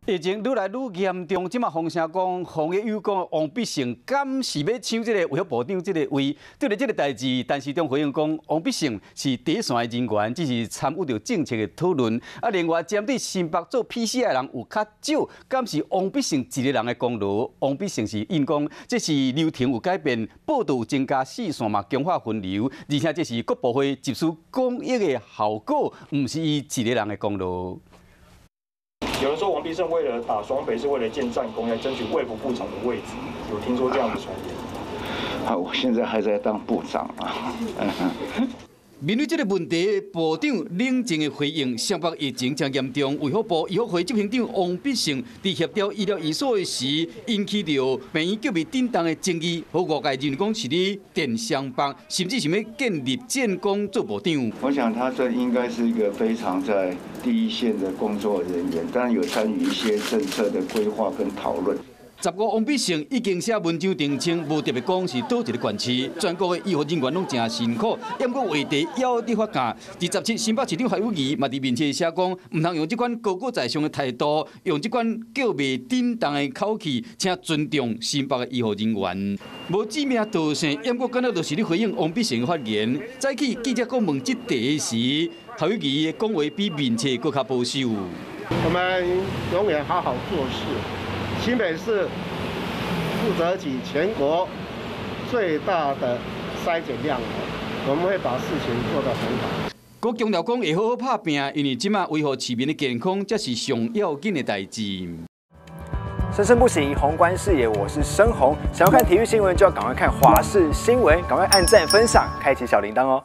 疫情愈来愈严重，即马风声讲，防疫有功王必胜敢是要抢这个卫生部长这个位？对于这个代志，陈时中回应讲，王必胜是第一线的人员，只是参与着政策的讨论。另外针对新北做 PCR 的人有较少，敢是王必胜一个人的功劳？王必胜是因讲，这是流程有改变，报道有增加4线嘛，强化分流，而且这是各部会集思广益的效果，唔是伊一个人的功劳。 有人说王必胜为了打双北是为了建战功，来争取卫福部长的位置，有听说这样的传言？我现在还在当部长啊。面对这个问题，部长冷静的回应：湘北疫情真严重，卫福部医学会执行长王必胜在协调医疗院所时，引起了病院救命震动的争议。和外界认为讲是咧电湘北，甚至是要建立建功做部长。我想他这应该是一个非常在第一线的工作人员，当然有参与一些政策的规划跟讨论。 15王必胜已经写文章澄清，无特别讲是倒一个县市，全国的医护人员拢真辛苦，也过话题要立法架。27新北市长海有仪嘛伫面前写讲，唔通用这款高高在上的态度，用这款叫袂震动的口气，请尊重新北的医护人员。无指名道姓，也过敢若就是咧回应王必胜的发言。早起记者讲问这题时，海有仪的讲话比面前更较保守。我们永远好好做事。 新北市负责起全国最大的筛检量，我们会把事情做得很好。佮强调讲会好好拍拼，因为即马维护市民的健康才是上要紧的代志。生生不息，宏观视野，我是申宏。想要看体育新闻，就要赶快看华视新闻，赶快按赞、分享、开启小铃铛哦。